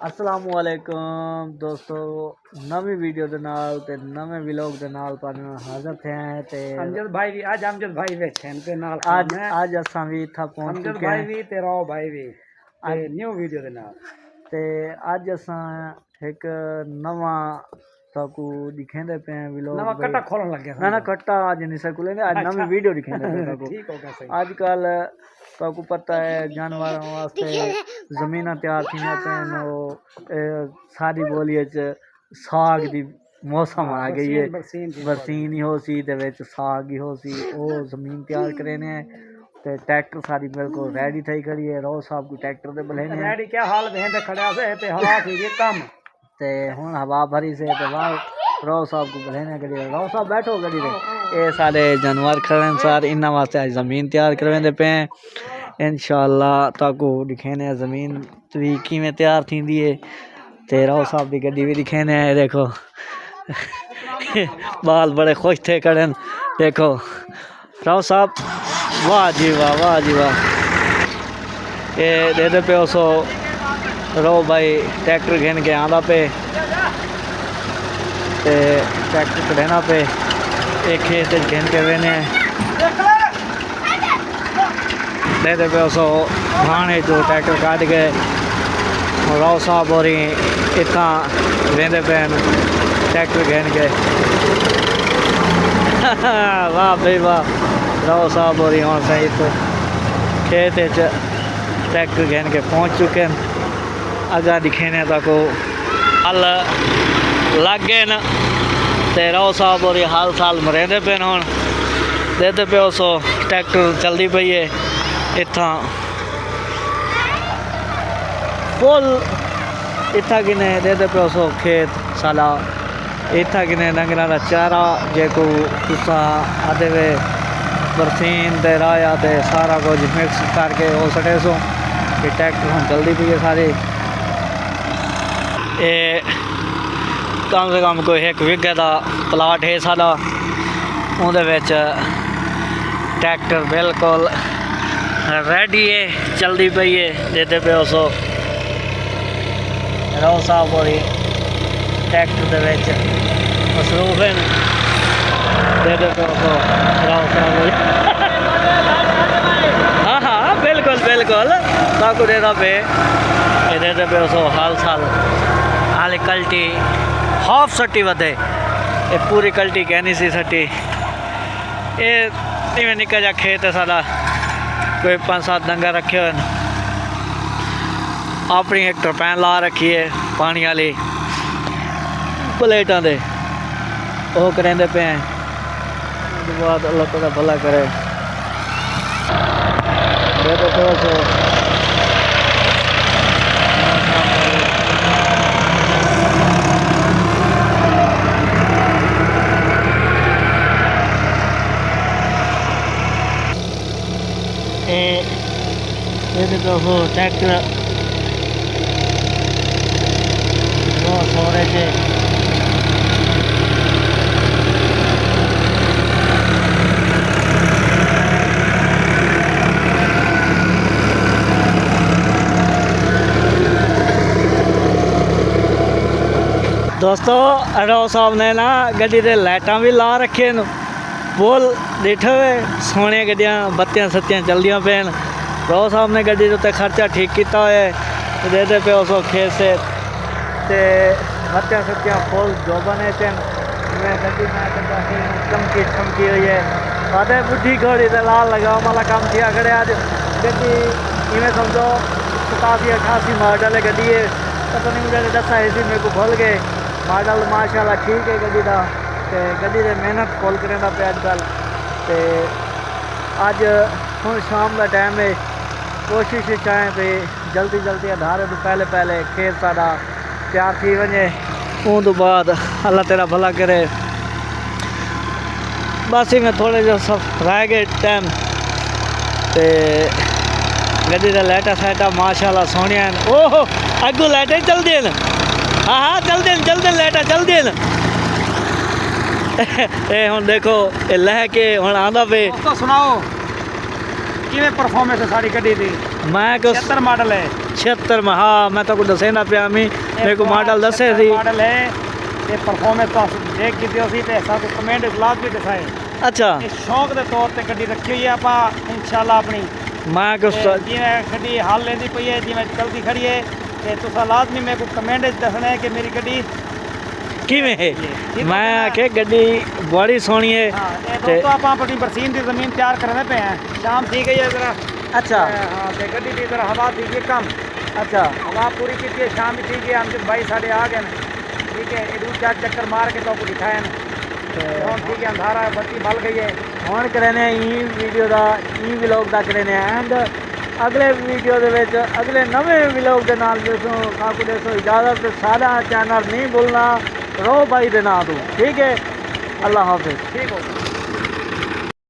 असलामुअलैकुम दोस्तों, नवी वीडियो के नाल ते नवे व्लॉग के नाल पर हाजिर थे हैं ते अमजद भाई भी आज अमजद भाई वे छन ते नाल आज असां भी था पहुंच अमजद चुके भाई हैं भी ते राव भाई भी ते न्यू वीडियो दे नाल ते आज असां एक नवा ताकू दिखेंदे पे हैं व्लॉग नवा कट्टा खोलन लग गया ना कट्टा आज नहीं सकुले आज नवी वीडियो दिखेंदे पे ताकू ठीक हो गया सही। आजकल ताकू पता है जानवरों वास्ते जमीन तैयार थी सारी बोलिए साग दी मौसम आ गई है बरसीन ही हो सी ते विच साग ही हो सी वो जमीन तैयार करेने ते ट्रैक्टर सारी बिल्कुल रेडी थई खड़ी है। रो साहब को ट्रैक्टर ते बलेने रेडी क्या हाल वेंदे खड़या से ते हवा थी ये कम ते हुन हवा भरी से ते वाह रो साहब को बलेने गड़ी रो साहब बैठो गड़ी रे ये सारे जानवर खड़े सार इन्ना वास्ते आज जमीन तैयार करवेंदे पे इंशाअल्लाह ताकू दिखेने जमीन भी किवें तैयार थींदी है ते रो साहब दी गड्डी भी दिखेने देखो बाल बड़े खुश थे खड़े देखो राव साहब वाह जी वाह ये दे दे पे सो रो भाई ट्रैक्टर घेन के आंदा पे ते ट्रैक्टर कढ़ना पे एक खेत घेन के वेने दे दे पे सो भाने जो ट्रैक्टर काट के राव साहब और इतना वेंदे पे ट्रैक्टर घेन के वाह भाई वाह राव साहब और हम सही तो खेत ट्रैक्टर घेन के पहुँच चुके हैं। अगा दिखेने तक हल लग गए न ते राव साहब और हाल साल मरेंदे पे हूँ देते पे सो ट्रैक्टर चलती पई है इतना फुल इतना किने देते पे सो खेत साला इतना किने डंगरा का चारा जेको तुसा आदे वे बरसीन ते राया ते सारा कुछ मिक्स करके हो सके सो कि ट्रैक्टर हम चलती पई है सारी ये कम से कम कोई एक विगे का प्लाट है सारा उहदे विच ट्रैक्टर बिल्कुल रेडी है चलती पई है देते पे सो राव साहब और ट्रैक्टर दे विच मसरूफ हैं देते पे सो राव साहब हाँ बिल्कुल ताकू देता पे देते पे सो हाल साल हाल कल्टी हाफ सट्टी वधे ये पूरी कल्टी कहनी सी सट्टी ये इवें निक्का जा खेत है सारा कोई 5-7 डंगर रखे हुए अपनी एक टरपैन ला रखी है पानी वाली प्लेटा दे वो करेंदे पे हैं उसके बाद अल्लाह ताला भला करे सो ट्रैक्टर सो रहे थे दोस्तों राव साहब ने ना गड्डी दे लाइटां भी ला रखे न पुल दिखे हुए सोने गड्डियां बत्तियां सत्तियां चलदियां पे राव साहब ने गड्डी उत्ते खर्चा ठीक किया है देते पे उस खेत से ते बत्तियां सत्तियां फुल जो बने मैं गड्डी में चमकी हुई है आधे बुढ़ी घोड़ी ते लाल लगा वाला काम किया खड़े आज गड्डी इवें समझो 87-88 मॉडल है गड्डी है पता नहीं मुझे दसा है मेरे को भूल गए मॉडल माशाल्लाह ठीक है गड्डी का ते गड्डी दे मेहनत फुल करें पे अजकल ते अज हुण शाम का टाइम है कोशिश चाहें भी जल्दी अधारे तो पहले खेत सारा तैयार थी वजे उन तो बाद अल्लाह तेरा भला करे बस में थोड़े जो सब रह गए टाइम ते गड्डी का लाइटा साइटा माशाल्लाह सोहनिया ओह अगू लाइटा चलते हैं हाँ चलते लाइटा चलते हैं ये हुण देखो ये लह के हुण आंदा पे सुनाओ किवें परफॉर्मेंस है सारी गड्डी दी मैं को 76 मॉडल है 76 ਮਹਾ ਮੈਂ ਤਾਂ ਕੋ ਦੱਸੇ ਨਾ ਪਿਆ ਮੈਂ ਮੇਰੇ ਕੋ ਮਾਡਲ ਦੱਸੇ ਸੀ ਮਾਡਲ ਹੈ ਤੇ ਪਰਫਾਰਮੈਂਸ ਤਾਂ ਦੇਖ ਕੇ ਦਿਓ ਸੀ ਤੇ ਸਾਨੂੰ ਕਮੈਂਟ ਲਾਜ਼ਮੀ ਵੀ ਦਿਖਾਏ ਅੱਛਾ ਇਹ ਸ਼ੌਕ ਦੇ ਤੌਰ ਤੇ ਗੱਡੀ ਰੱਖੀ ਹੋਈ ਹੈ ਆਪਾਂ ਇਨਸ਼ਾਅੱਲਾ ਆਪਣੀ ਮੈਂ ਤੇ ਕੁਛ ਜਿਵੇਂ ਗੱਡੀ ਹਾਲ ਲੈਂਦੀ ਪਈ ਹੈ ਜਿਵੇਂ ਚਲਦੀ ਖੜੀ ਹੈ ਤੇ ਤੁਸੀਂ ਲਾਜ਼ਮੀ ਮੇਰੇ ਕੋ ਕਮੈਂਟ ਦੱਸਣਾ ਹੈ ਕਿ ਮੇਰੀ ਗੱਡੀ ਕਿਵੇਂ ਹੈ ਠੀਕ ਮੈਂ ਹੈ ਨਾ? ਆਖਿਆ ਗੱਡੀ ਬੜੀ ਸੋਹਣੀ ਹੈ ਹਾਂ ਇਹ ਤੇ ਦੋਸਤੋ ਆਪਾਂ ਆਪਣੀ ਬਰਸੀਨ ਦੀ ਜ਼ਮੀਨ ਤਿਆਰ ਕਰਨੇ ਪਏ ਹਾਂ ਸ਼ਾਮ ਠੀਕ ਹੈ ਜਰਾ ਅੱਛਾ हाँ तो गड्डी की तरह हवा दीजिए कम ਅੱਛਾ हवा पूरी की थी शाम भी ठीक है हम जब भाई साढ़े आ गए ना ठीक है एक दूर चार चक्कर मार के तो आपको दिखाया ना हम ठीक है अंधारा है बत्ती बल गई है ਹੁਣ ਕਰਨੇ ਇਹ ਵੀਡੀਓ ਦਾ ਇਹ ਵਲੌਗ ਦਾ ਕਰਨੇ ਐਂਡ ਅਗਲੇ ਵੀਡੀਓ ਦੇ ਵਿੱਚ ਅਗਲੇ ਨਵੇਂ ਵਲੌਗ ਦੇ ਨਾਲ ਦੇਖੋ ਕਾਕੂ ਦੇਖੋ ਇਜਾਜ਼ਤ ਸਾਡਾ ਚੈਨਲ ਨਹੀਂ ਭੁੱਲਣਾ ਰੋ ਭਾਈ ਦੇ ਨਾਂ ਤੋਂ ਠੀਕ ਹੈ ਅੱਲਾ ਹਾਫਿਜ਼ ठीक हो